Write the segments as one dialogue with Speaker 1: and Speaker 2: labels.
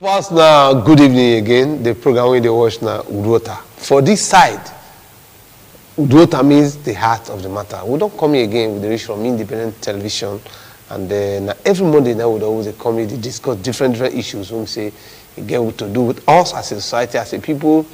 Speaker 1: First, now, good evening again. The program we watch now, UDUOTA. For this side, UDUOTA means the heart of the matter. We don't come here again with the reach from independent television, and then every Monday now we always come here to discuss different issues. When we say it get to do with us as a society, as a people,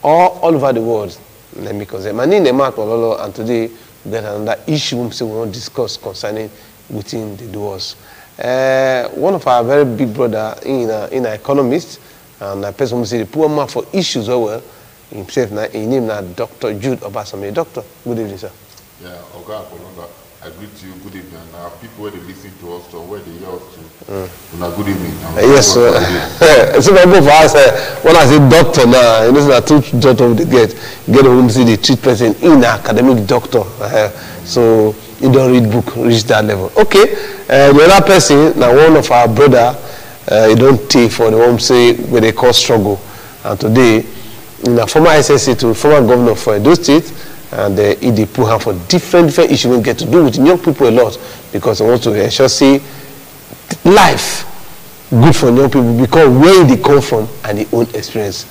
Speaker 1: all over the world. Let me say, my name is Mark Ololo, and today we get another issue we want to discuss concerning within the doors. One of our very big brother in an economist, and a person who say the poor man for issues well, himself now, his name now Dr. Jude Obasame. Doctor, good evening, sir.
Speaker 2: Yeah, Oga Apolonga, I greet you, good evening. Now, people where they listen to us or where they hear us to, good evening.
Speaker 1: Yes, sir. So, for us, when I say doctor now, you know, two doctor they get whom see the treat person in academic doctor. So, you don't read book, reach that level. Okay, the other person, now one of our brother, you don't take for the one say where they call struggle. And today, in a former SSC to former governor for Edo State, and they put her for different issues we get to do with young people a lot, because they want to ensure see life good for young people because where they come from and their own experience.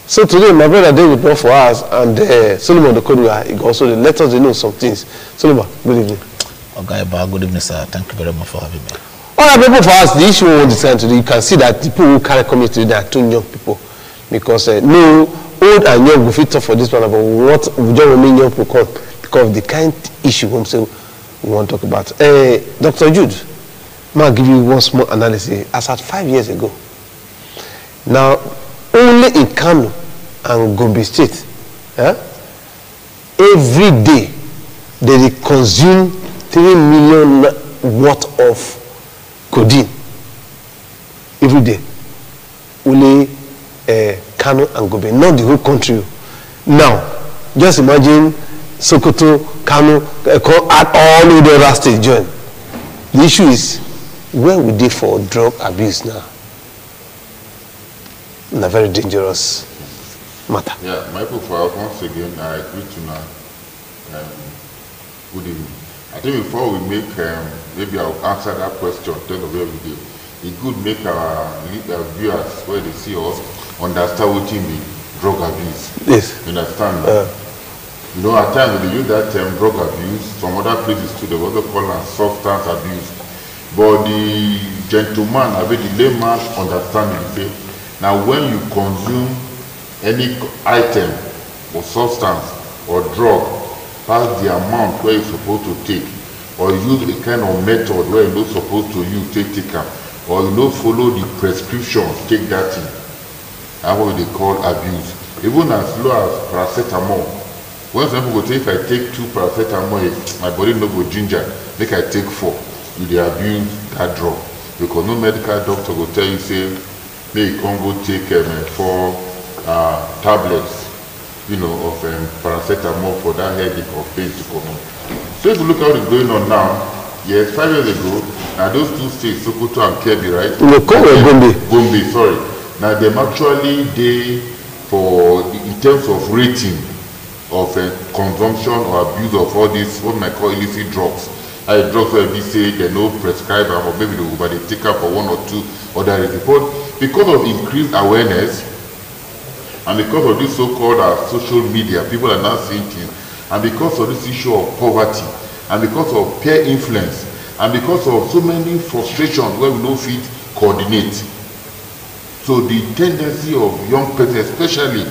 Speaker 1: So today, my brother David brought for us, and Solomon Dokodua, he also let us know some things. Solomon, good evening.
Speaker 3: Okay, good evening, sir. Thank you very much for having me.
Speaker 1: All right, people, for us, the issue we want to discuss today, you can see that the people who carry community today are two young people, because no old and young will fit talk for this one about what we don't remain young people come because of the kind of issue we want to talk about. Dr. Jude, I'll give you one small analysis. As at 5 years ago, now only in Kano and Gombe State, every day they consume 3 million worth of codeine every day. Only Kano and Gombe, not the whole country. Now, just imagine Sokoto, Kano, at all the other states join. The issue is, where we dey for drug abuse now? In a very dangerous matter.
Speaker 2: Yeah, my people, once again, I agree to now. Good evening. I think before we make, maybe I'll answer that question, tell of where we dey. It could make our viewers, where they see us, understand what in the drug abuse.
Speaker 1: Yes.
Speaker 2: You understand? You know, at times they use that term drug abuse. Some other places too, they also call it substance abuse. But the gentleman, the layman understanding, say, now when you consume any item or substance or drug past the amount where you're supposed to take, or use a kind of method where you're not supposed to use, take them, or you don't follow the prescription, take that thing. That's what they call abuse. Even as low as paracetamol. When some people go say, if I take 2 paracetamol, my body no go ginger, make I take 4. You dey abuse that drug. Because no medical doctor will tell you, say, may you can go take 4 tablets, you know, of paracetamol for that headache or pain to come on. So if you look at what is going on now, yes, 5 years ago, now those 2 states, Sokoto and Kebbi, right? Gombe, sorry. Now them actually they for in terms of rating of consumption or abuse of all these what might call illicit drugs. Drugs where we say they no prescribe them or maybe they take up for 1 or 2 other reasons. But because of increased awareness and because of this so-called social media, people are now seeing things, and because of this issue of poverty, and because of peer influence, and because of so many frustrations where we no fit coordinate. So the tendency of young people, especially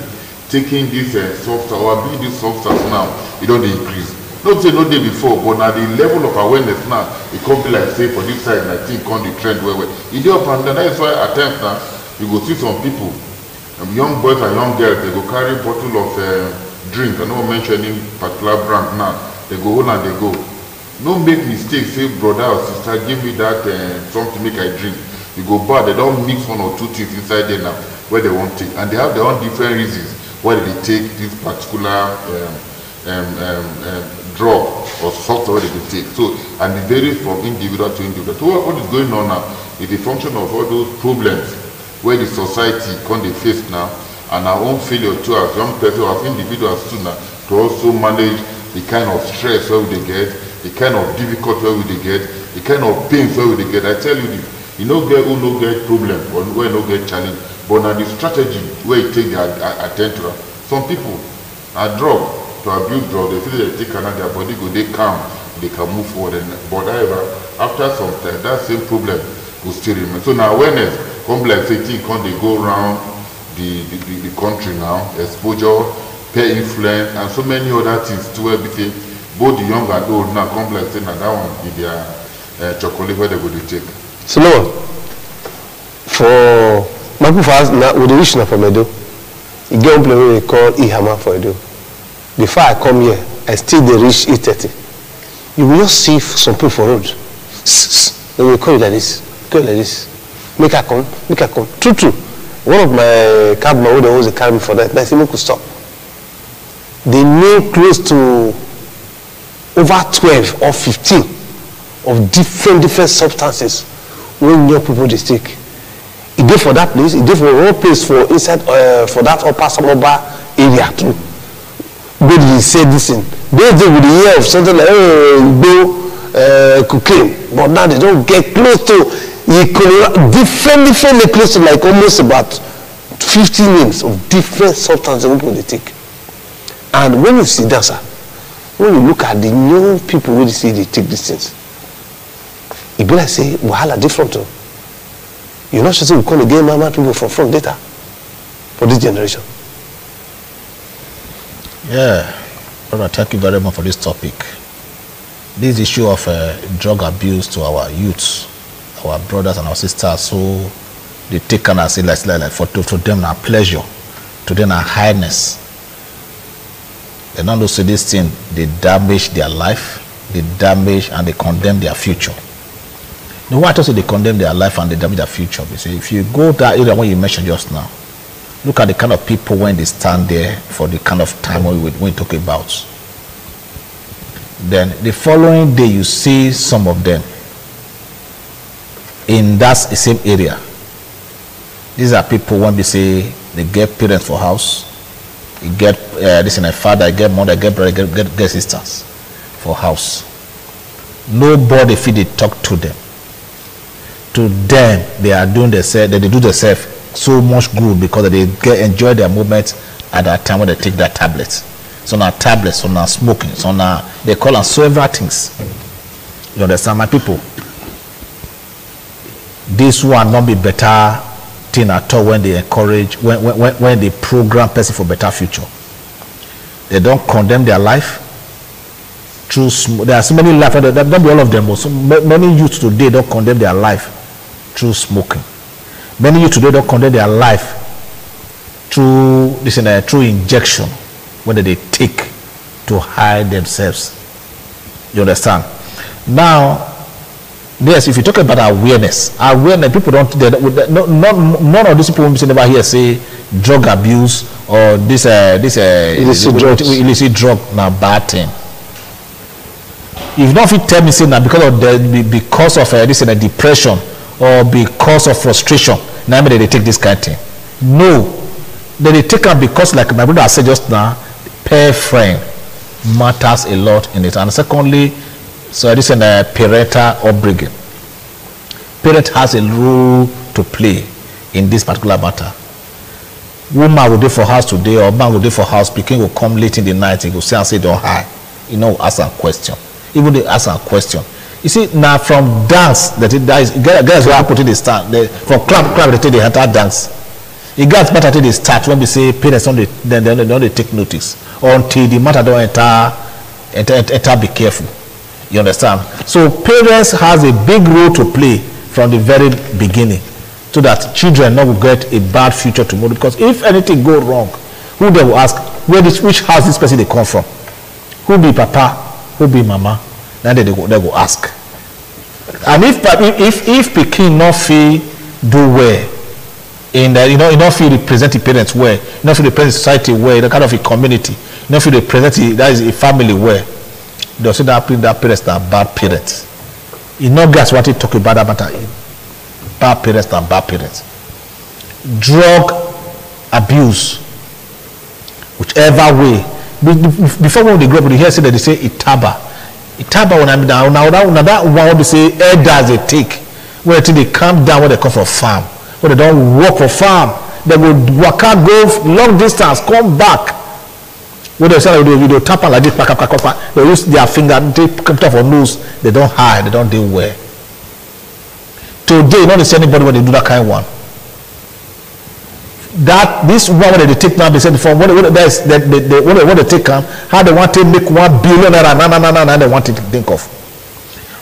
Speaker 2: taking this substance or abusing this substance now, it don't increase. Not say no day before, but now the level of awareness now, it can't be like say for this side, and I think on the trend where it up and down. That's why at times now you go see some people, young boys and young girls, they go carry a bottle of drink. I don't mention any particular brand now. They go hold and they go. No make mistake, say brother or sister, give me that something make I drink. You go back, they don't mix 1 or 2 things inside there now where they want to take, and they have their own different reasons why they take this particular drug or software they take. So, and it varies from individual to individual. So what is going on now is the function of all those problems where the society can they face now, and our own failure too as young people, as individuals too now, to also manage the kind of stress where they get, the kind of difficulty where they get, the kind of pains where they get. I tell you, You no get who no get problem or where no get challenge. But now the strategy where you take their attention. Some people are drug to abuse drug. They feel they take another their body go they calm, they can move forward. But however, after some time, that same problem will still remain. So now awareness, come like say things come they go around the country now, exposure, peer influence, and so many other things to where became both the young and old now come like say now that one be their chocolate where they go to take.
Speaker 1: So no, for my people fast now with the issue from Edo, you get one place we call Ihama for Edo. Before I come here, I still they reach 8:30. You will just see some people for road. They will call you like this, call you like this. Make her come, make her come. True. One of my cabmen who always carry me for that, I say make you stop. They know close to over 12 or 15 of different substances when young people they take. It did for that place, it did for one place for inside for that upper Samoba area too. But they say this thing. They with the year of something like cocaine, but now they don't get close to different close to like almost about 50 names of different substances people they take. And when you see that, sir, when you look at the young people who they see they take these things, it be like say wahala different too. You're not sure we call again mama people from data for this generation.
Speaker 3: Yeah, brother, thank you very much for this topic. This issue of drug abuse to our youths, our brothers and our sisters, so they take and say like for to them a pleasure, to them a highness. They don't say this thing, they damage their life, they damage and they condemn their future. The why I say they condemn their life and they damage their future? Because if you go that area when you mentioned just now, look at the kind of people when they stand there for the kind of time when we talk about. Then the following day you see some of them in that same area. These are people when they say they get parents for house, you get this in a father, get mother, get brother, get sisters for house. Nobody feel they talk to them. To them, they are doing themselves, they do themselves so much good because they enjoy their movement at that time when they take that tablet. So now tablets, so now smoking, so now they call on several things. You understand, my people? This one not be better thing at all when they encourage, when they program person for better future. They don't condemn their life. There are so many life, don't be all of them, but so many youth today don't condemn their life through smoking. Many youth today don't condemn their life through through injection when they take to hide themselves. You understand? Now, yes, if you talk about awareness, people don't. None of these people who never hear say drug abuse or illicit drug now bad thing. If not, if you tell me say now because of this depression or because of frustration, now they take this kind of thing. No, they take it because, like my brother said just now, pair friend matters a lot in it. And secondly, so this is a parental upbringing. Parent has a role to play in this particular matter. Woman will do for house today, or man will do for house. Pikin will come late in the night. He will say and say, "Don't hide." You know, ask a question. Even they ask a question. You see, now from dance that guys will put in the start. From club they take the entire dance. It gets better till they start when we say parents don't they take notice until the matter don't enter. Be careful. You understand? So parents has a big role to play from the very beginning, so that children not will get a bad future tomorrow. Because if anything go wrong, who they will ask which house this person they come from? Who be papa? Who be mama? Then they go ask. And if Pekin not feel do well, in not feel represent the parents well, not feel represent society well, the kind of a community, not feel represent that is a family well, they'll say that parents are bad parents. You know, guys, what they talk about that matter. Bad parents and bad parents. Drug abuse, whichever way. Before when they grow up, they hear say that they say itaba when I'm down. Now that one they say elders they take. When they calm down, when they come for farm, when they don't work for farm, they will work out, go long distance, come back. When they say they tap on like this, they use their finger, they come off for nose, they don't hide, they don't do well. Today, you don't see anybody when they do that kind of one. That this one when they take now, they said from when they take them, how they want to make $1 billion naira, they want to think of.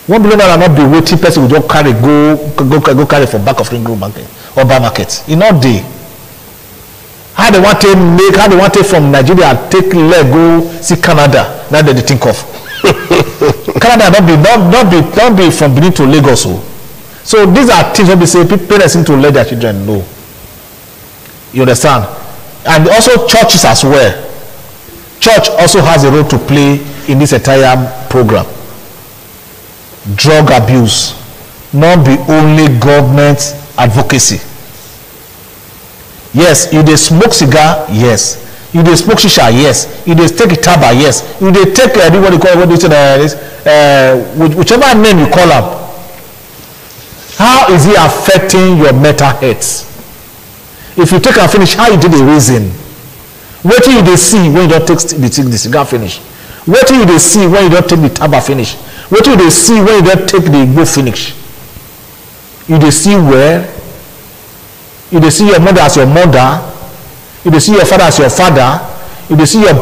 Speaker 3: $1 billion naira not be waiting person will just carry go carry for back of ring road market or bar market. You know they. How they want to make, how they want to from Nigeria take leg go see Canada. Now they think of. Canada not be from Benin to Lagos. So these are things that they say parents need to let their children know. You understand? And also churches as well. Church also has a role to play in this entire program. Drug abuse, not be only government advocacy. Yes, you dey smoke cigar, yes. You dey smoke shisha, yes. You dey take taba, yes. You dey take what you call whichever name you call them. How is it affecting your mental health? If you take and finish, how you do the reason? What do you see when you don't take the cigar finish? What do you see when you don't take the taba finish? What do you see when you don't take the igbo finish? You see where? You see your mother as your mother. You see your father as your father. You see your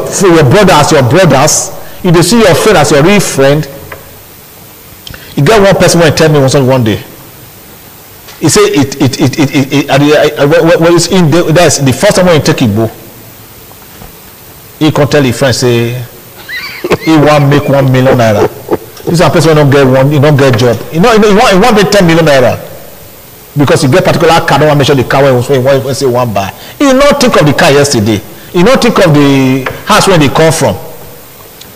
Speaker 3: brother as your brothers. You see your friend as your real friend. You get one person when tell me one day. He say that's the first time when you take Igbo. He can tell his friend say he want make $1 million naira. This is a person don't get one, he don't get job. He want make 10 million naira because he get particular car. Don't want to make sure the car when say one buy. He not think of the car yesterday. He not think of the house where they come from.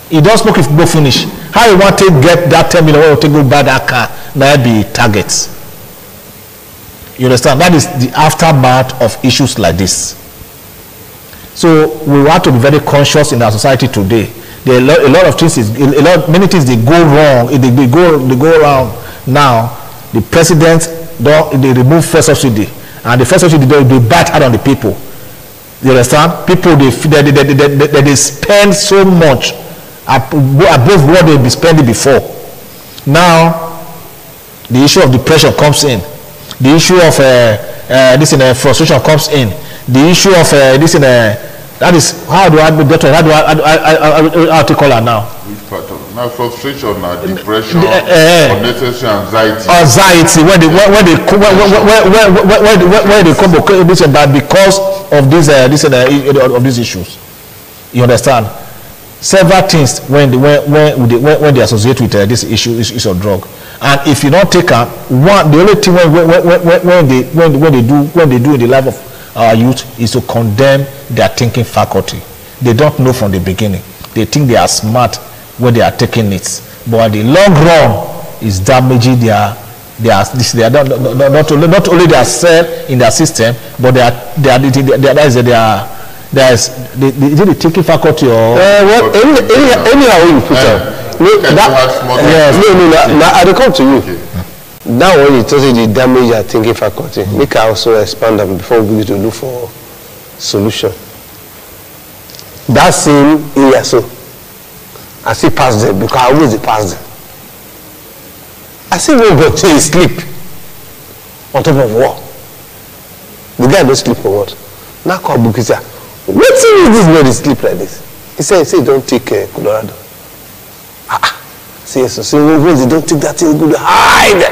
Speaker 3: He don't smoke if go finish. How you want to get that 10 million? Where you take go buy that car? Now be targets. You understand? That is the aftermath of issues like this. So we want to be very conscious in our society today. There are a lot of things, many things they go wrong. They go around now. The president they remove first subsidy, and the first subsidy they bite hard on the people. You understand? People they spend so much above what they be spending before. Now the issue of depression comes in. The issue of frustration comes in. The issue of that is how do I call her now?
Speaker 2: Which part of now frustration, now depression, unnecessary anxiety. Anxiety
Speaker 3: when they come because of these issues. You understand? Several things when they associate with this issue of drug. And if you don't take up one, the only thing when they do in the life of our youth is to condemn their thinking faculty. They don't know from the beginning. They think they are smart when they are taking it, but in the long run is damaging their not only their cell in their system, but the thinking faculty or
Speaker 1: anyhow you put up. Now I come to you. Okay. Now when you tell you the damage your thinking faculty, make I also expand them before we begin to look for solution. That same area, so I see past them because I always pass them. I see one boy say he sleep on top of wall. The guy don't sleep for what? Now call Bukisa. What is this body sleep like this? He said don't take Colorado. See, so when they don't take that thing, good hide.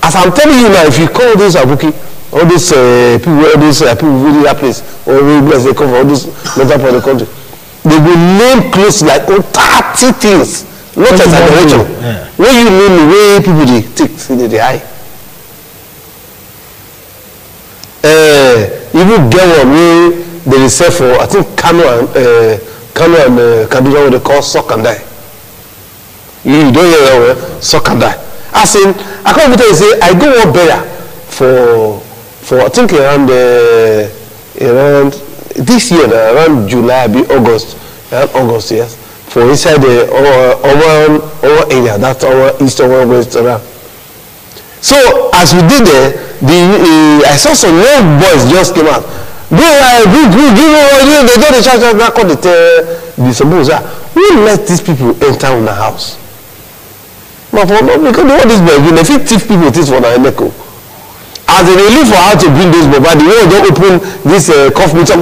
Speaker 1: As I'm telling you now, if you call this Abuki, all these people really that place, or where they come from, all these northern part of the country, they will name close like 30 things, not exaggeration. When you name the way people they take, they hide. Even get one way they reserve for, I think Kano and Kaduna, what they call Sock and Die. You don't hear that word, Sock and Die. As in, I come to say, I go up there for I think around this year, around July, August, yes, for inside the our area, that's our east or west around. So as we did there, I saw some young boys just came out. They don't the church now call the suppose who let these people enter on the house? But for no, because what this boy doing, they fit thief people things for the echo. As they look for how to bring those boys, the way they open this coffee meter,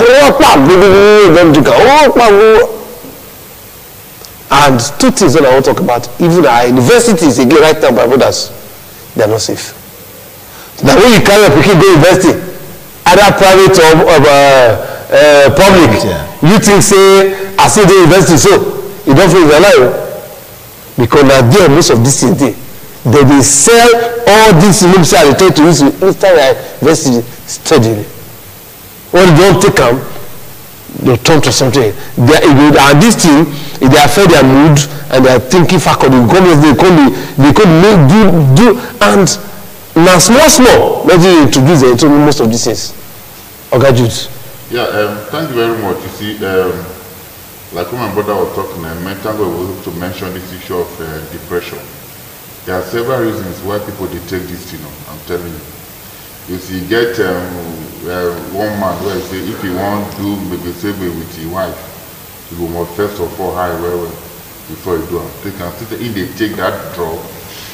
Speaker 1: and two things that I want to talk about. Even our universities again right now, my brothers, they are not safe. Now when you carry a picking go university, either private or public, you think say I see the university, so you don't feel alive. Because now there most of this thing they sell all these rooms I try to use inside university studying. When you don't take them, they turn to something. And this thing, they affect their mood and their thinking faculty. They could make do and now small. Let's introduce them to most of these things. Okay, Jude.
Speaker 2: Yeah, thank you very much. You see, like when my brother was talking, I meant to mention this issue of depression. There are several reasons why people they take this, I'm telling you. You see, get one man where he say if you want to do maybe save with your wife, you must first of all high well before you do it. They can see if they take that drug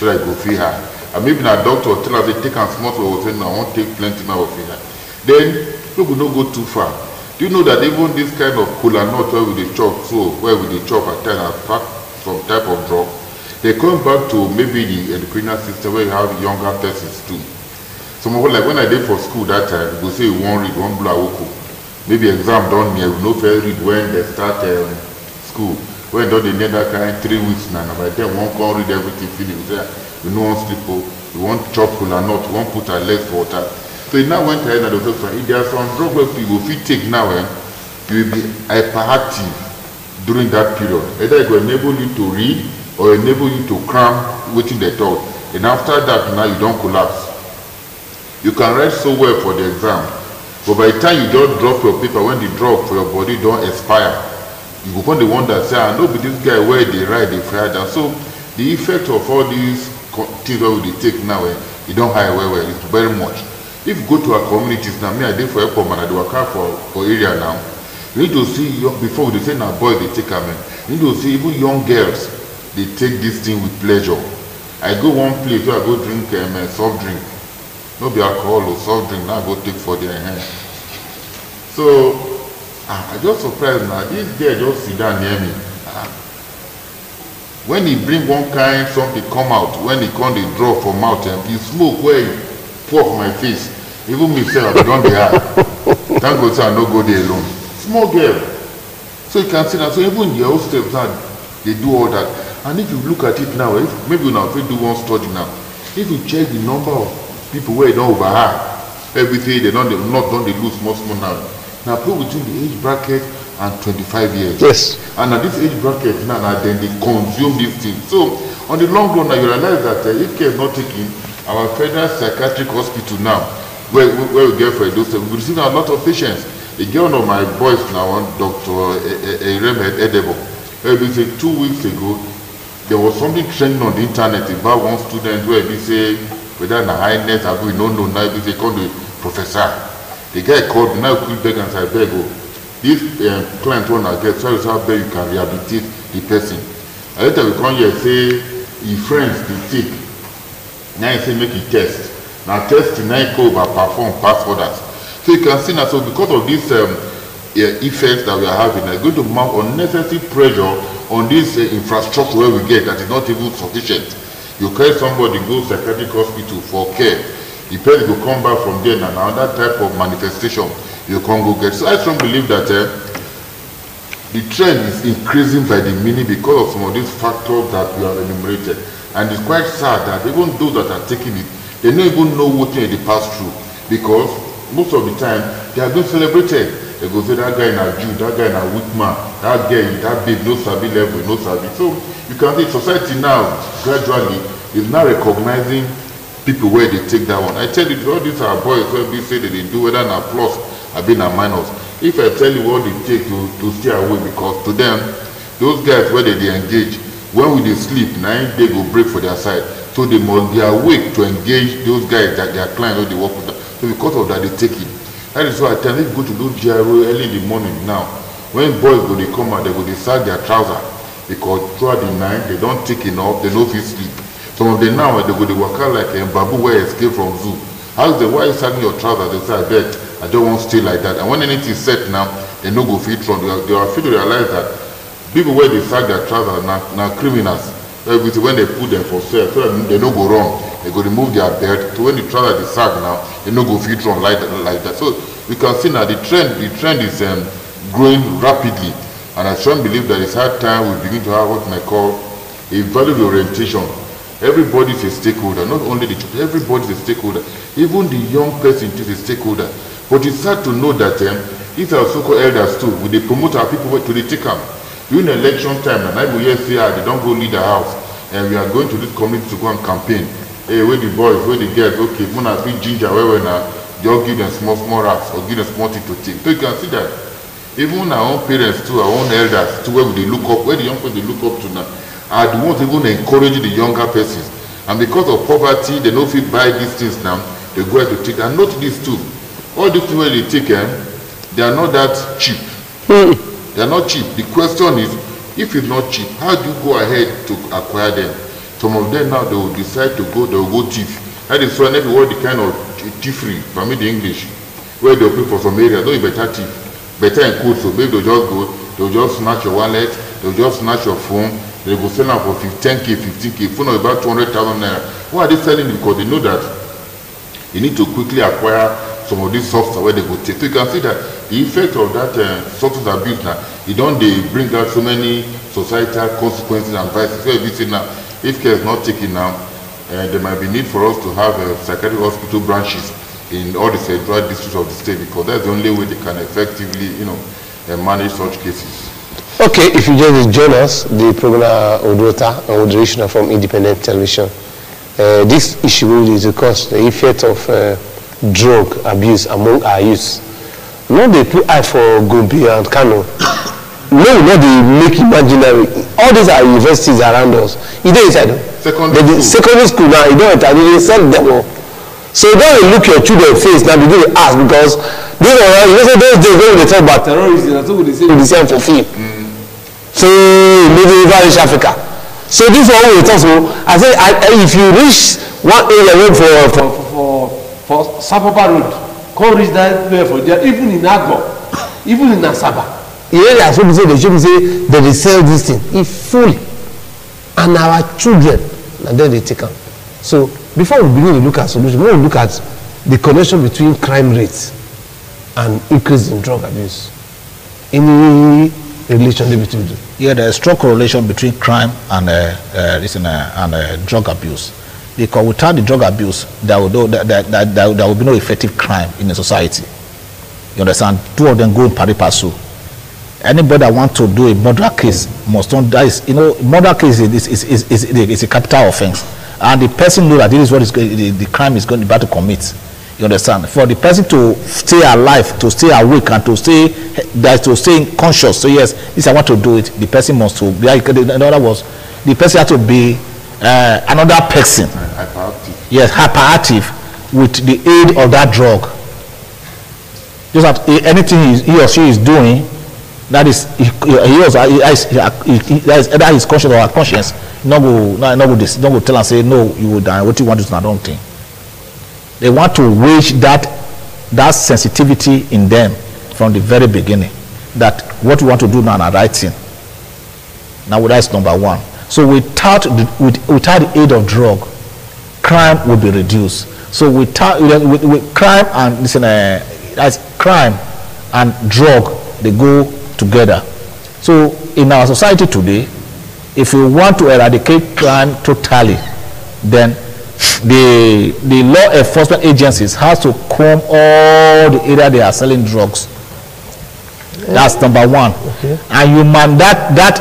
Speaker 2: so that you go feel high. And maybe a doctor tell us they take a small so will say no, I won't take plenty more of it. Then people don't go too far. Do you know that even this kind of cola nut where we chop, so where we chop at time and pack some type of drug, they come back to maybe the criminal system where you have younger persons too. Some of like when I did for school that time, we say one read, one blow. Maybe exam done here, we no fair read when they start school. When they need that kind 3 weeks now, by then one can't read everything, feeling there. We no one sleep, we want chop cola nut, we want put our legs for water. So it now went ahead and the doctor, if there are some drug where people if you take now, you will be hyperactive during that period. Either it will enable you to read or enable you to cram within the thought. And after that now you don't collapse. You can write so well for the exam, but by the time you just drop your paper, when the drug for your body don't expire, you go on the one that say, I know but this guy where they write they fire down. So the effect of all these things that we take now, you don't hire well, it's very much. If you go to our communities now, me I did for airport and I do work out for area now. You need to see before they say now boys they take them. You need to see even young girls they take this thing with pleasure. I go one place where I go drink soft drink. No be alcohol or soft drink, now I go take for their hand. So I just surprised now. This guy just sit down near me. When he bring one kind something come out, when he come they draw from mouth and he smoke where he pour for my face. Even myself I don't be high. Thank God I no go there alone. Small girl. So you can see that. So even the hostels now they do all that. And if you look at it now, if maybe now if you do one study now, if you check the number of people where they don't overhire everything, they not done they lose more now. Now people between the age bracket and 25 years.
Speaker 1: Yes.
Speaker 2: And at this age bracket now then they consume this thing. So on the long run now you realize that if care is not taken, our federal psychiatric hospital now, where we get for those, we receive a lot of patients. The girl of my boys now, Dr. Edebo, where we say 2 weeks ago, there was something trending on the internet about one student where they say whether a highness or we don't know now, they call the professor. The guy called me now, quick beg and say, beg, this client want to get, so how beg you can rehabilitate the person. And later we come here say, his friends they take. Now you say make it test. Now test now go over perform pass others. So you can see now, so because of this effects that we are having, are going to mount unnecessary pressure on this infrastructure where we get that is not even sufficient. You carry somebody go to psychiatric hospital for care. The person will come back from there and another type of manifestation you can go get. So I strongly believe that the trend is increasing by the minute because of some of these factors that we have enumerated. And it's quite sad that even those that are taking it, they don't even know what they pass through. Because most of the time, they have been celebrated. They go say that guy in a Jew, that guy in a weak man, that girl, that babe, no sabi level, no sabi. So you can see society now, gradually, is now recognizing people where they take that one. I tell you, all these are boys where we say that they do whether a plus or being a minus. If I tell you what they take to stay away, because to them, those guys where they engage, when we they sleep, 9 days go break for their side. So So they must be awake to engage those guys that their clients or they work with them. So because of that, they take it. That is why I tell them, if you go to do GRO early in the morning now, when boys go, they come out, they go, they sag their trousers. Because throughout the night, they don't take enough, they don't feel sleep. Some of them now, they go, they work out like a babu where escape from zoo. Ask them, why are you sagging your trousers? They say, I bet, I don't want to stay like that. And when anything is set now, they no go fit from. They are fit to realize that people where they sag their trousers now criminals. When they put them for sale, so that they no go wrong. They go remove their belt. So when the trousers they sag now, they no go fit wrong like that. So you can see now the trend is growing rapidly. And I strongly believe that it's hard time we begin to have what I call a value orientation. Everybody is a stakeholder, not only the church, everybody is a stakeholder. Even the young person is a stakeholder. But it's hard to know that these are so-called elders too. When they promote our people to the take them. During election time, and I will hear say, they don't go lead the house. And we are going to this community to go and campaign. Hey, where the boys, where the girls, okay, when I be ginger, where now, just give them small racks or give them small thing to take. So you can see that even our own parents too, our own elders too, where they look up, where the young people they look up to now, are the ones even encouraging the younger persons. And because of poverty, they don't fit buy these things now, they go out to take. And note this too, all these things where they take, they are not that cheap. They are not cheap. The question is, if it's not cheap, how do you go ahead to acquire them? Some of them now, they will decide to go, they will go thief. That is why everywhere the kind of thievery, for me the English, where they'll pay for some area, don't you better thief. Better in code, so maybe they'll just go, they'll just snatch your wallet, they'll just snatch your phone, they go sell them for 10K, 15K, phone of about 200,000 naira. Why are they selling it? Because they know that you need to quickly acquire some of these software where they go take. So you can see that the effect of that substance abuse now, it don't they bring out so many societal consequences and vices. So if you see now, if care is not taken now, there might be need for us to have psychiatric hospital branches in all the central districts of the state, because that's the only way they can effectively, manage such cases.
Speaker 1: Okay, if you just join us, the program UDUOTA and Moderation from Independent Television. This issue is because the effect of drug abuse among our youth. No, they put eye for Gombe and Kano. No, not they make imaginary. All these are universities around us. You don't inside secondary school now, you don't enter, they send them all. So don't look your children's face now, begin to ask, because these are, those days when they talk about terrorism, that's what they say for film. So maybe East Africa. So this is what we talk about. I say, if you reach one area for Sapapa Road, come reach that way for there, even in Agbo, even in Asaba. Yeah, so they should say that they sell this thing. It's full. And our children, and then they take them. So before we begin to look at solutions, we want to look at the connection between crime rates and increase in drug abuse. Any relation between them?
Speaker 3: Yeah, there's a strong correlation between crime and drug abuse. Because without the drug abuse, there will be no effective crime in a society. You understand? Two of them go in pari passu. Anybody that wants to do a murder case must not die. Murder case is a capital offense, and the person knows that this is what the crime is going about to commit. You understand? For the person to stay alive, to stay awake, and to stay conscious. So yes, this I want to do it. The person must to be. In other words, the person has to be another person.
Speaker 2: Hyperactive.
Speaker 3: Yes, hyperactive with the aid of that drug. Just that anything he or she is doing, that is either his conscience or her conscience. No go tell and say no. You will die. What you want is not wrong thing. They want to wage that sensitivity in them from the very beginning, that what we want to do now is right thing. Now that's number one. So without the aid of drug, crime will be reduced. So with crime and crime and drug, they go together. So in our society today, if we want to eradicate crime totally, then the law enforcement agencies has to comb all the area they are selling drugs. That's number one. Okay. And you mandate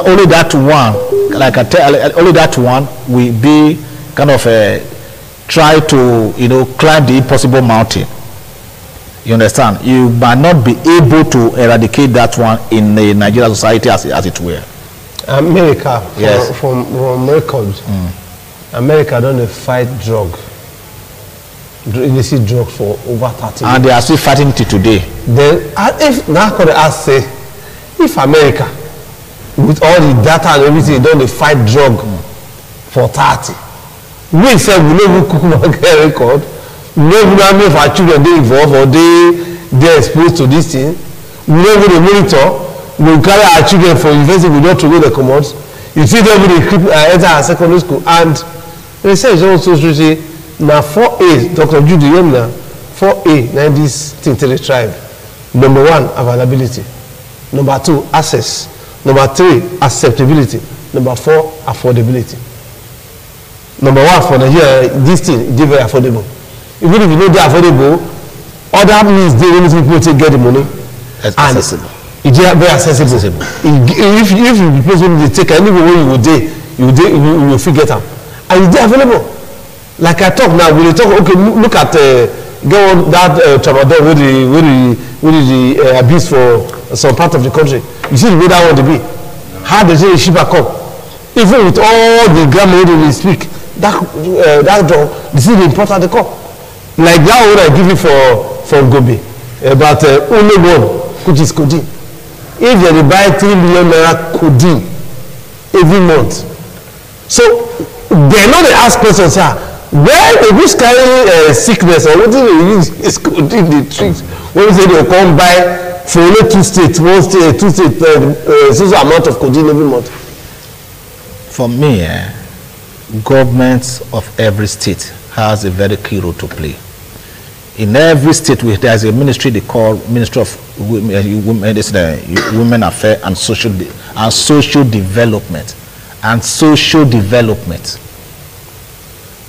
Speaker 3: only that one, like I tell, only that one will be kind of try to climb the impossible mountain. You understand? You might not be able to eradicate that one in the Nigerian society as it were.
Speaker 1: America,
Speaker 3: yes.
Speaker 1: from records, America don't fight drug. Illicit drug for over 30 years.
Speaker 3: And they are still fighting it today.
Speaker 1: Then, if now could I say, if America, with all the data and everything, don't fight drug for 30, we said we never cook a record. We never know if our children they involved or they exposed to this thing. We never monitor. We carry our children for university. We don't throw the commodes. You see them with the enter our secondary school, and they say it's also say now 4A. Dr. Judy Yemna 4A. Now this thing to the tribe. Number 1, availability. Number 2, access. Number 3, acceptability. Number 4, affordability. Number 1 for Nigeria, this thing is very affordable. Even if you know they're affordable, other means they will people to get the money.
Speaker 3: It's accessible.
Speaker 1: It's very accessible. If you replace when they take anywhere you will forget them. And it's available. Like I talk now, when you talk, okay, look at go on that tramadol with the abuse for some part of the country. You see the way that want to be. How does the shipper come? Even with all the grammar they speak, that dog, this is the important they come. Like that one I give you for Gobi about only one, which is codeine. If they buy 3 million naira codeine every month, so they know they ask questions, where which kind of sickness or what do they use is codeine the tricks when they say they come buy for only 2 states, 1 state, 2 states, so amount of codeine every month.
Speaker 3: For me, government of every state has a very key role to play. In every state, there is a ministry they call Ministry of Women Affairs and Social Development. And social development.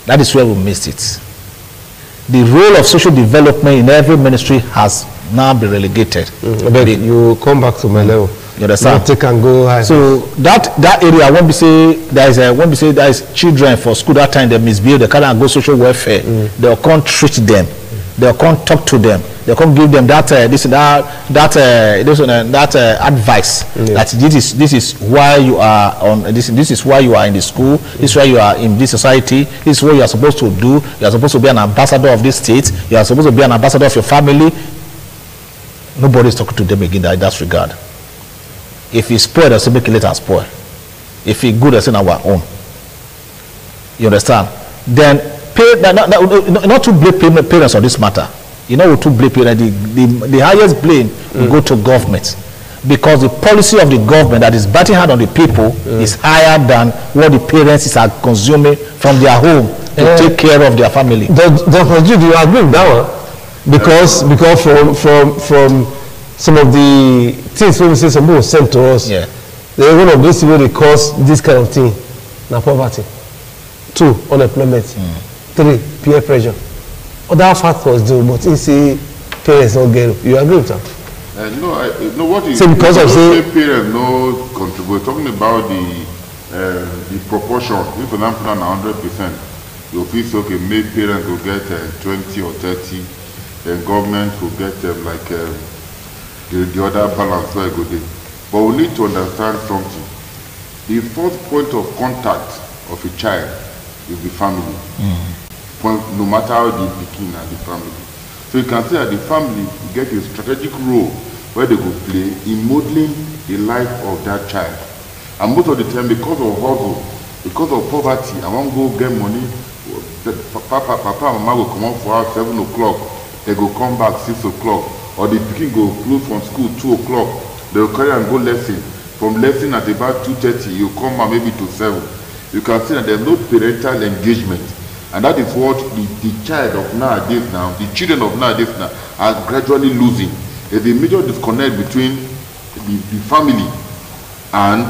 Speaker 3: That is where we missed it. The role of social development in every ministry has now been relegated.
Speaker 1: But you come back to my level.
Speaker 3: You understand?
Speaker 1: Take and go high.
Speaker 3: So that area, I won't be say there is children for school that time they misbehave, they can't go social welfare. They can't treat them. They can't talk to them. They can't give them that advice. That this is why you are on this is why you are in the school. This is why you are in this society. This is what you are supposed to do. You are supposed to be an ambassador of this state. You are supposed to be an ambassador of your family. Nobody is talking to them again in that regard. If it's spoiled, they'll say make it later spoil. If it's good, they'll say our own. You understand? Then not to blame parents on this matter. You know, to blame parents, the highest blame will go to government, because the policy of the government that is batting hard on the people is higher than what the parents are consuming from their home to take care of their family.
Speaker 1: Dr. Jude, you agree with that one? Because from some of the things when we say some people sent to us, they're one of those things where they cause this kind of thing. Now poverty. 2, unemployment. 3, peer pressure. Other factors do, but you see parents don't get it. You agree with that?
Speaker 2: No, what is
Speaker 1: because of
Speaker 2: parents no contribute. Talking about the proportion. If for example on 100%, you feel okay, maybe parents will get 20 or 30, then government will get like the other balance where go there. But we need to understand something. The first point of contact of a child is the family. No matter how they begin at the family. So you can say that the family get a strategic role where they go play in modeling the life of that child. And most of the time, because of hustle, because of poverty, I want to go get money. Papa and mama will come out for us 7 o'clock. They go come back 6 o'clock. Or the pikin go close from school 2 o'clock. They will carry and go lesson. From lesson at about 2:30, you come back maybe to 7. You can see that there's no parental engagement. And that is what the child of nowadays now, the children of nowadays now are gradually losing. There's a major disconnect between the family and,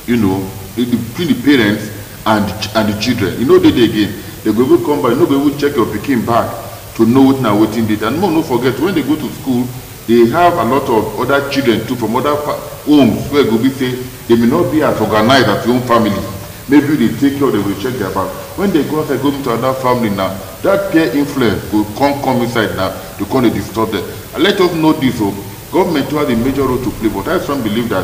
Speaker 2: between the parents and the children. You know, they again, they go come by, nobody will check your pikin back to know what now waiting date. And no forget, when they go to school, they have a lot of other children too from other homes where go be say they may not be as organized as your own family. Maybe they take care, they will check their back. When they go outside, go into another family now, that peer influence will come inside now to come and disturb them. And let us know this, government has a major role to play, but I strongly believe that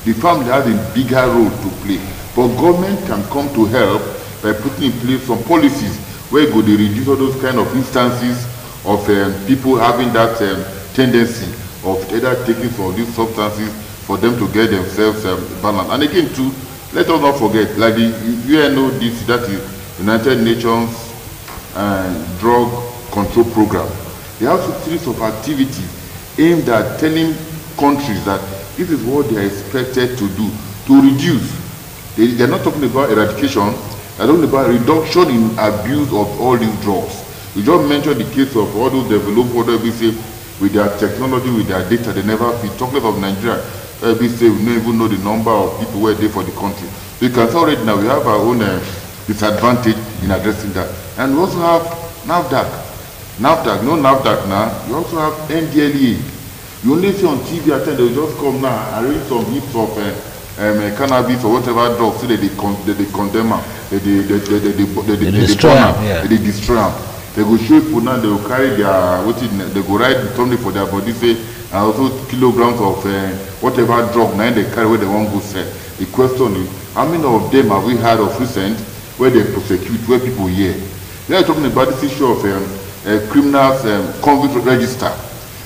Speaker 2: the family has a bigger role to play. But government can come to help by putting in place some policies where go they reduce all those kind of instances of people having that tendency of either taking some of these substances for them to get themselves balanced. And again, too, let us not forget, like the UNO, that is United Nations Drug Control Program. They have a series of activities aimed at telling countries that this is what they are expected to do to reduce. They are not talking about eradication, they are talking about reduction in abuse of all these drugs. We just mentioned the case of all those developed whatever we say with their technology, with their data, they never fit. Talking of Nigeria, we say we don't even know the number of people who are there for the country. So you can see already now we have our own disadvantage in addressing that. And we also have NAFDAC, no NAFDAC now, you also have NDLEA. You only see on TV at times they will just come now and arrange some heaps of cannabis or whatever drugs so that they condemn them, they destroy them, they destroy them. They go show people now, they will carry their, they go write something for their body, say, and also kilograms of whatever drug now they carry where they want to go sell. The question is, how many of them have we heard of recent where they prosecute, where people hear? They are talking about this issue of criminals convict register.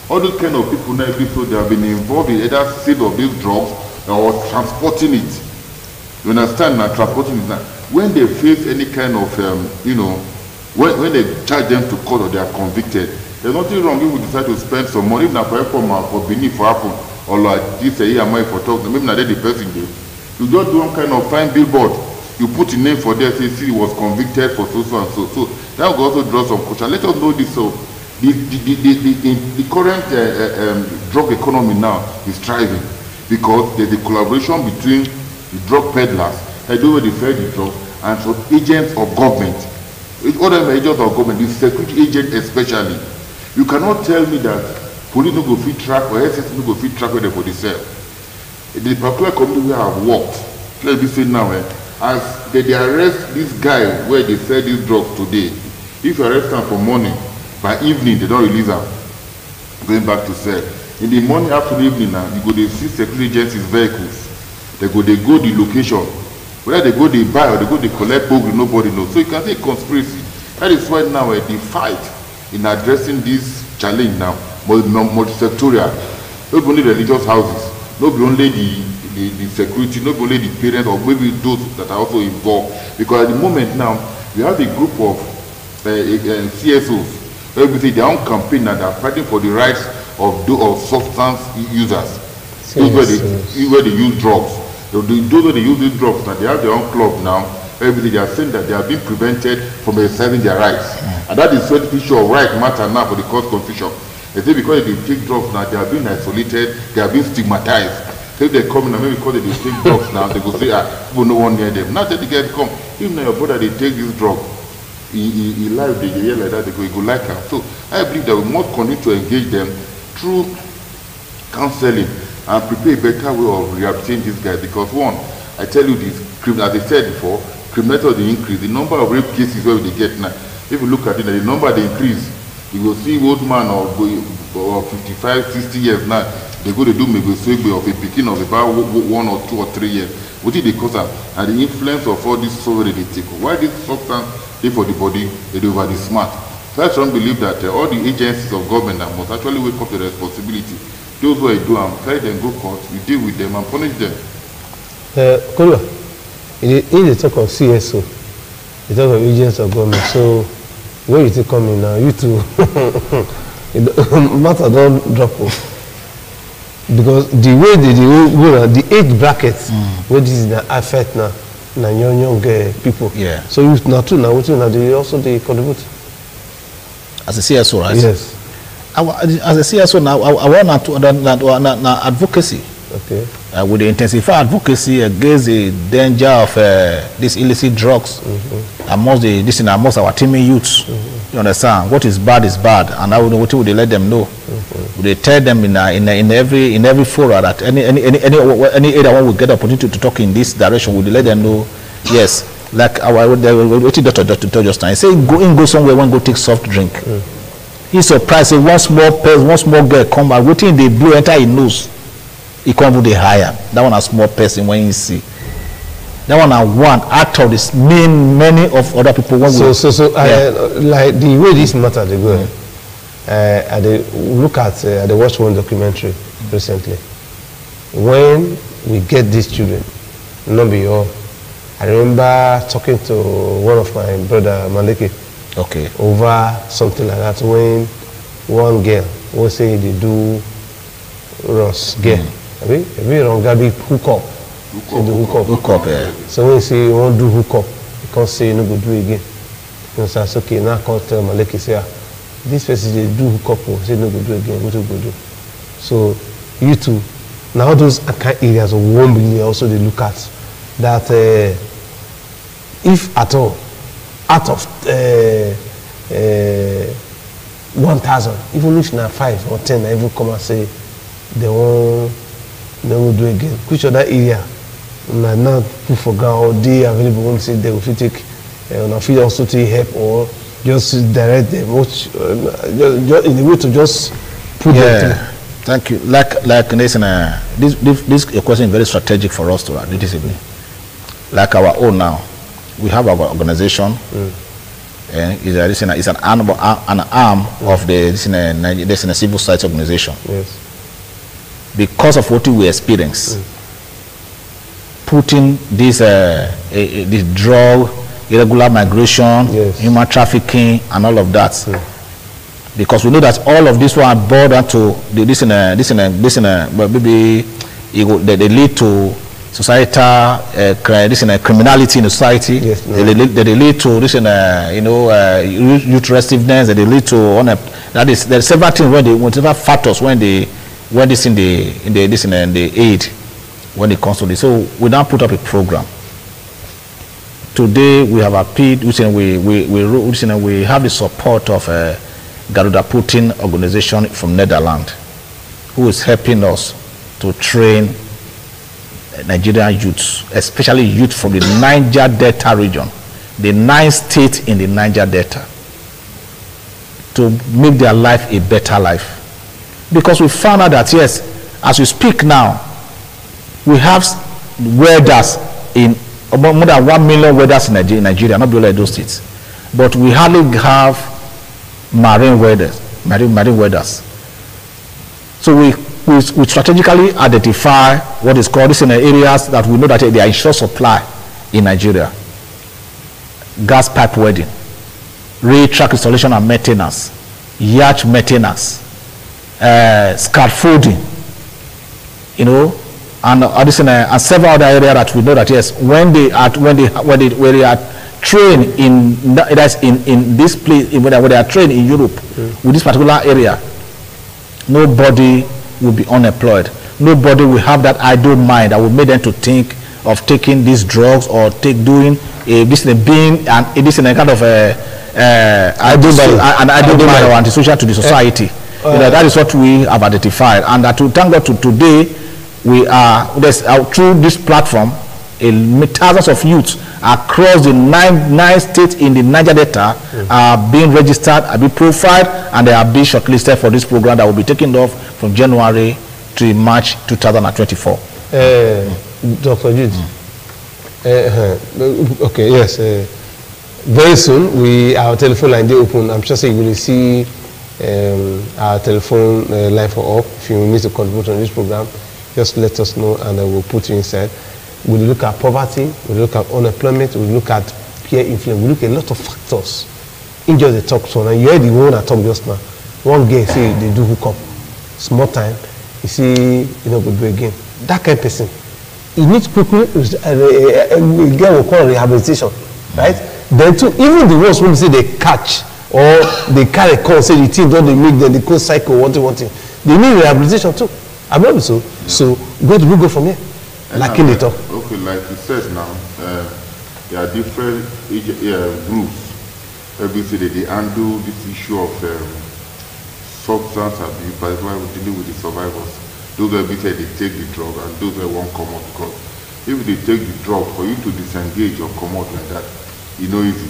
Speaker 2: All those kind of people now, so they have been involved in either sale of these drugs or transporting it. You understand now, transporting it now. When they face any kind of, when they charge them to court or they are convicted, there's nothing wrong if we decide to spend some money, even for Benin for happen, or like this EMI for talk, maybe not the person do. You just do one kind of fine billboard. You put a name for there, say, see, he was convicted for so and so. So that will also draw some caution. Let us know this. So the current drug economy now is thriving because there's a collaboration between the drug peddlers, those who sell the drugs, and some agents of government. Other agents of government, the security agent especially. You cannot tell me that police no go fit track or SS no go fit track where they for the sell. The particular community where I have worked, let me say now, as they arrest this guy where they sell these drugs today, if you arrest them for morning, by evening they don't release them, going back to sell. In the morning, afternoon, evening now, you go they see security agencies vehicles. They go the location. Whether they go they buy or they go they collect program, nobody knows. So you can say conspiracy. That is why now the fight in addressing this challenge now, multi-sectorial, not only religious houses, not only the security, not only the parents or maybe those that are also involved. Because at the moment now, we have a group of CSOs, where we say their own campaign and they are fighting for the rights of substance users. Those where they use drugs. Those where they use these drugs now, they have their own club now. Everything they are saying that they are being prevented from exercising their rights. And that is when the issue of right matter now for the court confusion. They say because they take drugs now, they are being isolated, they are being stigmatized. So if they come in and maybe because they take drugs now, they go say, people no one near them. Now that they get come, even your brother they take this drug, he live they hear like that, they go like her. So I believe that we must continue to engage them through counseling and prepare a better way of rehabilitating these guys. Because one, I tell you this, as I said before, criminality increase. The number of rape cases where they get now, if you look at it, the number they increase, you will see old man or 55, 60 years now, they go to do maybe of a picking of about 1 or 2 or 3 years. What did they cause them? And the influence of all this software they take. Why this substance they for the body, they do over the smart. So I don't believe that all the agencies of government must actually wake up to the responsibility. Those who are doing, carry them, go court, we deal with them and punish them.
Speaker 1: Kolua, in the talk of CSO, the talk of agents of government, so where you come in now, you two, matter don't drop off. Because the way the age brackets, where this is the affect now, young people. Yeah. So you not too now, they also they contribute.
Speaker 3: As a CSO, right?
Speaker 1: Yes.
Speaker 3: As a CSO now, I want to advocacy.
Speaker 1: Okay.
Speaker 3: With the intensify advocacy against the danger of these illicit drugs amongst our teeming youths. You understand? What is bad, and I would know what would they let them know. Would they tell them in every forum that any area one will get the opportunity to talk in this direction? Would they let them know? Yes, like our doctor just now. He say go somewhere, one go take soft drink. He's surprised. Say one small girl come and waiting they blow enter his nose. He come with the higher. That one a small person when you see. That one are one out of this many of other people.
Speaker 1: Like the way this matter they go, I look at I watched one documentary recently. When we get these children, not be all. I remember talking to one of my brother Maliki.
Speaker 3: Okay.
Speaker 1: Over something like that when one girl was saying they do Ross girl. Every wrong guy be hook up. Hook up, yeah. So when you say you won't do hook up, you can't say you no go do it again. You know, so it's okay, now I can't tell Maliki say this person they do hook up, say no go do it again, what you go do? So you too, now those kind of areas of 1 billion also they look at that if at all out of 1,000, even if now 5 or 10, I even come and say they won't do it again. Which other area now put for ground or they available won't say they will take feel also to help or just direct them, which just in a way to just put them through.
Speaker 3: Thank you. Like this question is very strategic for us to do this evening. Like our own now, we have our organization, and it's an arm of the civil society organization.
Speaker 1: Yes.
Speaker 3: Because of what we experience, putting this drug, irregular migration, human trafficking, and all of that. Because we know that all of this one boiled down to but maybe they lead to societal criminality in the society.
Speaker 1: Yes,
Speaker 3: they lead to youth restiveness. They lead to there's several things several factors when they aid when it comes to this. So we now put up a program. Today we have appealed. We have the support of Garuda Putin organization from Netherlands, who is helping us to train Nigerian youths, especially youth from the Niger Delta region, the 9 states in the Niger Delta, to make their life a better life. Because we found out that, yes, as we speak now, we have welders in more than 1 million welders in Nigeria, not only those states, but we hardly have marine welders. So we strategically identify what is called this in the areas that we know that they are in short supply in Nigeria. Gas pipe welding, rail track installation and maintenance, yacht maintenance, scaffolding, and several other areas that we know that, yes, when they are trained in this place, when they are trained in Europe with this particular area, nobody will be unemployed. Nobody will have that idle mind that will make them to think of taking these drugs or being a kind of an idle mind or antisocial to the society. That is what we have identified, and that, to thank God, today we are through this platform, thousands of youths across the nine states in the Niger Delta are being registered, are being profiled, and they are being shortlisted for this program that will be taken off from January to March 2024.
Speaker 1: Dr. Jude. Okay, yes. Very soon, our telephone line is open. I'm sure you will see our telephone line for up. If you need to contribute on this program, just let us know and we'll put you inside. We look at poverty, we look at unemployment, we look at peer influence, we look at a lot of factors. In just the talk so now, you heard the one I talked just now. One girl say they do hook up, small time, you see, go do again. That kind of person, he needs quickly get what we call rehabilitation, right? Then too, even the ones who say they catch or they carry call, say the team don't they make them, they go cycle, one thing. They need rehabilitation too. I believe so. So where do we go from here? Like in the talk.
Speaker 2: Okay, like you said now, there are different groups. Every they handle this issue of substance abuse, particularly dealing with the survivors. Those every say they take the drug and those that won't come out, because if they take the drug, for you to disengage or come out like that, easy.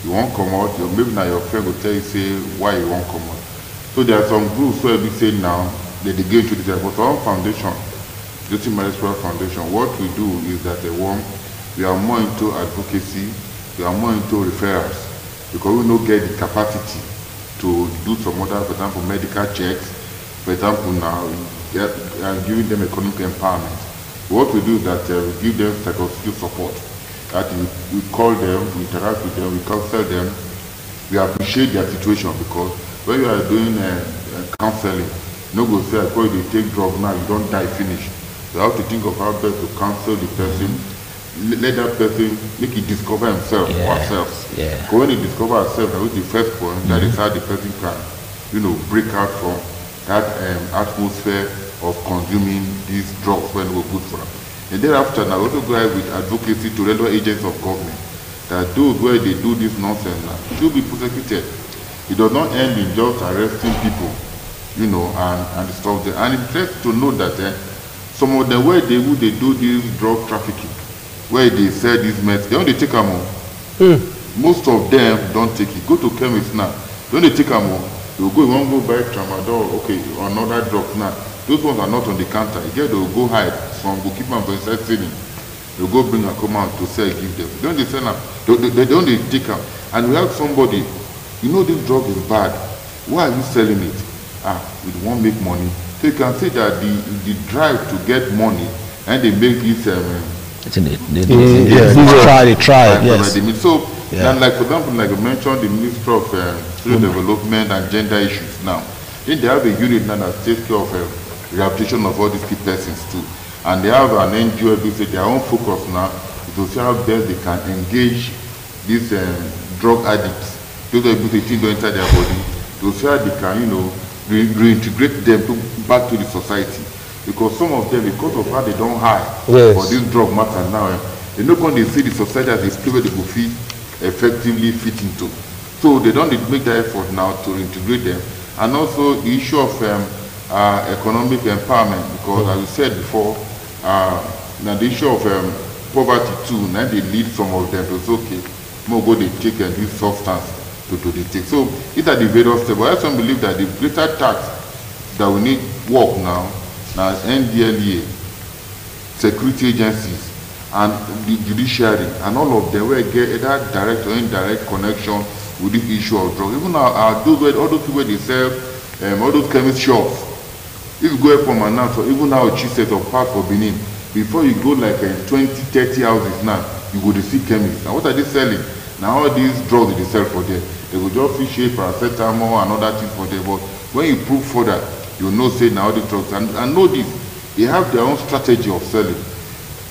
Speaker 2: You won't come out, maybe now your friend will tell you, say, why you won't come out. So there are some groups where we say now that they get to the but our foundation, Justice Marriage Foundation, what we do is that we are more into advocacy, we are more into referrals, because we don't get the capacity to do some other, for example, medical checks. For example, now we are giving them economic empowerment. What we do is that we give them psychosocial support. That we call them, we interact with them, we counsel them, we appreciate their situation, because when you are doing counseling, no go say, because they take drugs now, you don't die, finish. You have to think of how best to counsel the person, let that person make it discover himself or herself. Because when he discovers herself, that was the first point, that is how the person can, break out from that atmosphere of consuming these drugs when we're good for them. And thereafter, now also go ahead with advocacy to regular agents of government, that those where they do this nonsense now should be prosecuted. It does not end in just arresting people, and stuff there. And it's just to know that some of the way they do this drug trafficking, where they sell these meds, they only take them on. Most of them don't take it. Go to chemists now, they only take them on. They'll go, you won't go buy tramadol, okay, or another drug now. Those ones are not on the counter. Again, they'll go hide from go keep them for selling. They'll go bring a come out to sell, give them. Don't they sell them? They don't take them. And we have somebody, this drug is bad. Why are you selling it? We won't make money. So you can see that the drive to get money, and they make this
Speaker 3: they try, yes.
Speaker 2: So, and like for example, like I mentioned, the Ministry of Social Development and Gender Issues now, then they have a unit now that takes care of rehabilitation of all these key persons too. And they have an NGO, they say their own focus now is to see how best they can engage these drug addicts, those people they think don't enter their body, to see how they can, reintegrate them back to the society. Because some of them, because of how they don't hide for this drug matter now, they not going to see the society as a place where they will fit effectively fit into. So they don't make that effort now to reintegrate them. And also the issue of economic empowerment, because as we said before, now the issue of poverty too, now they lead some of them to say, okay, more go they take and use substance to they take. So these are the various steps. But I also believe that the greater tax that we need work now NDLEA, security agencies, and the judiciary, and all of them will get either direct or indirect connection with this issue of drugs. Even all those people they sell, all those chemist shops. If you go from an answer, even now a cheap set of parts for Benin, before you go like 20, 30 houses now, you go to see chemists. Now what are they selling? Now all these drugs they sell for them, they will just fish paracetamol and other things for them. But when you prove further, you know say now the drugs and know this, they have their own strategy of selling.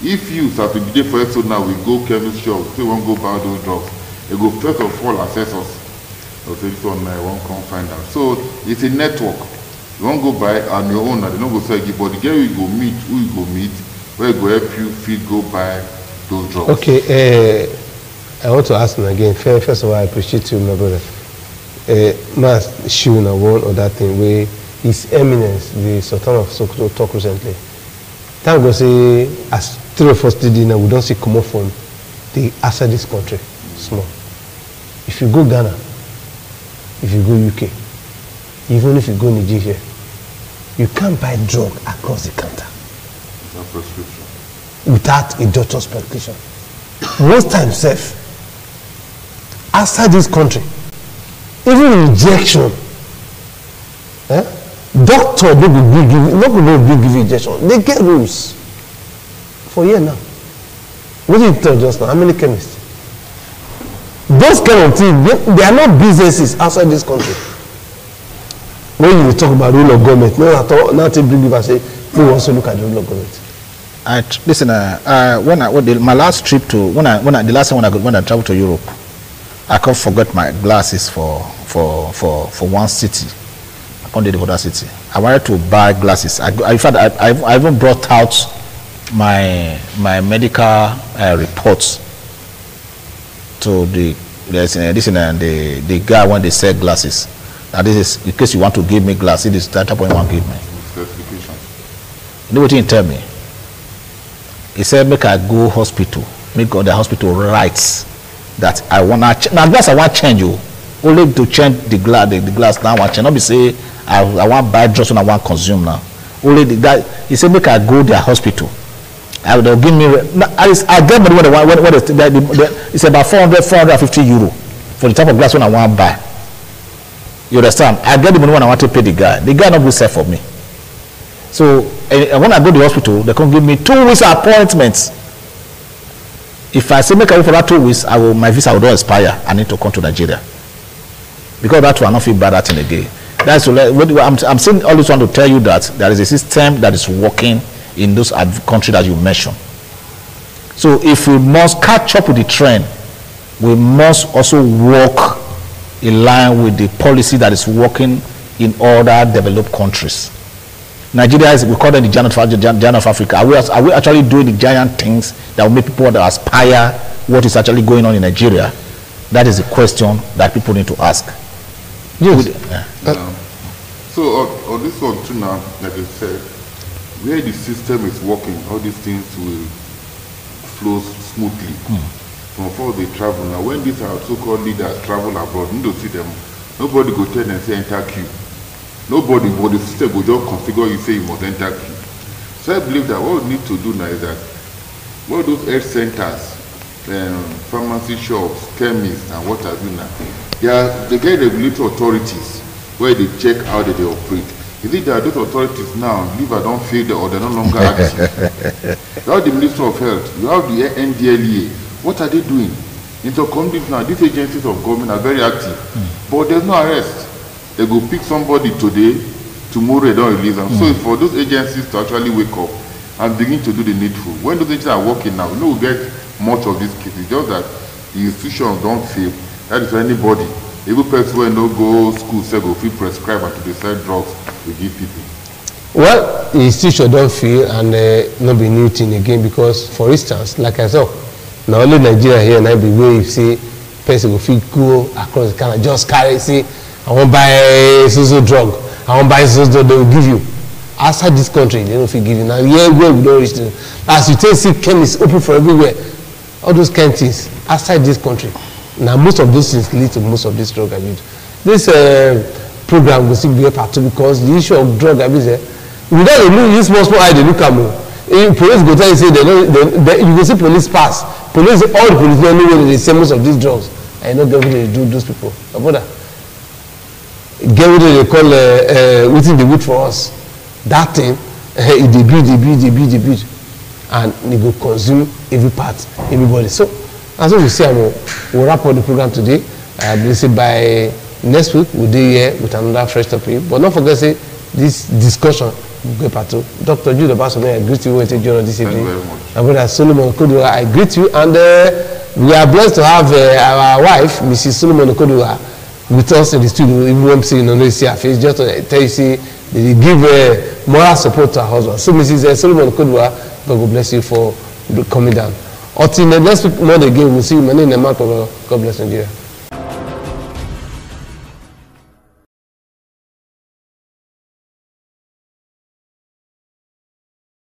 Speaker 2: If you have to be there for episode now, we go chemist shop, say we won't go buy those drugs. They go first of all assess us. They'll say this one I won't come find out. So it's a network. You won't go buy on your own, they don't go sell you, but the girl you go meet, who you go meet, where you go help you feed, go buy those drugs.
Speaker 1: Okay, I want to ask him again. First of all, I appreciate you, my brother. Mas Shuna, one other thing where His Eminence, the Sultan of Sokoto, talk recently. Thank God, say, as three of us did dinner, we don't see come up from the outside this country. Small. If you go Ghana, if you go UK, even if you go Nigeria, you can't buy drug across the counter.
Speaker 2: Without prescription.
Speaker 1: Without a doctor's prescription. Most times, safe. Outside this country, even injection, doctor no go give you injection. They get rules for year now. What did you tell just now? How many chemists? Those kind of things, they are not businesses outside this country. When you talk about rule of government, now they bring you and say, we also look at the rule of government.
Speaker 3: Listen, my last trip to the last time when I traveled to Europe, I can't forget my glasses for one city. I can't do it for that city. I wanted to buy glasses. In fact, I even brought out my medical reports to the guy when they sell glasses. Now this is in case you want to give me glasses. This is that type of one give me. You know what he tell me? He said, make I go hospital, make the hospital writes that I wanna now glass I want change you. Only to change the glass now I want change. Not be say I want buy just when I want consume now. Only that he said make I go their hospital They'll give me. I get money when it's about 450 euro for the type of glass when I want to buy. You understand? I get the money when I want to pay the guy. The guy not will sell for me. So when I go to the hospital, they can give me 2 weeks appointments. If I say make I wait for that 2 weeks, my visa will not expire. I need to come to Nigeria because that will not feel bad at it again. That's I'm saying all this one to tell you that there is a system that is working in those countries that you mentioned. So if we must catch up with the trend, we must also work in line with the policy that is working in other developed countries. Nigeria is, we call them the giant of Africa. Are we actually doing the giant things that will make people that aspire what is actually going on in Nigeria? That is the question that people need to ask.
Speaker 1: Yes.
Speaker 2: So on this one too now, like I said, where the system is working, all these things will flow smoothly. From before they travel. Now when these are so-called leaders travel abroad, you don't see them, nobody go tell them say enter queue. Nobody, but the system will just configure you say you must enter queue. So I believe that what we need to do now is that all those health centers, pharmacy shops, chemists, and what have you now, they get regulatory authorities where they check how they operate. Is it that those authorities now, liver don't fail or they're no longer active? You have the Ministry of Health, you have the NDLEA. What are they doing? In the communities now, these agencies of government are very active, but there's no arrest. They go pick somebody today, tomorrow they don't release them. So for those agencies to actually wake up and begin to do the needful, when those agencies are working now, we don't get much of these cases. Just that the institutions don't fail. That is for anybody. Even person when no go school say go free prescribe and to dey sell drugs we give people.
Speaker 1: Well, the institution don't fail and not be new thing again because, for instance, like I said, not only Nigeria here and I be where you see person go fit go across the country just carry say I want buy so drug, I want buy so they will give you. Outside this country they don't fit give you. Now here where we don't reach them. As you take see chemists open for everywhere, all those kind of things outside this country. Now most of those things lead to most of this drug abuse. This program will still be a part too because the issue of drug abuse without this small eye they look at me. If police go tell you say you go see police pass. Police all the police don't know where they say most of these drugs. And you know get what they do those people. About that. Get what they call within the wood for us. That thing they build and they go consume every part, everybody. So as we say, we'll wrap up the program today. By next week, we'll be here with another fresh topic. But don't forget, say this discussion will go part 2. Dr. Jude Obasome, I greet you when you join us this evening.
Speaker 2: Thank you very much.
Speaker 1: My brother Solomon Okoduwa, I greet you. And we are blessed to have our wife, Mrs. Solomon Okoduwa, with us in the studio. Even when you don't see her face, just to tell you, see, they give moral support to her husband. So, Mrs. Solomon Okoduwa, God will bless you for coming down. Until next week, Monday again, we'll see you. My name is Mark. God bless Nigeria.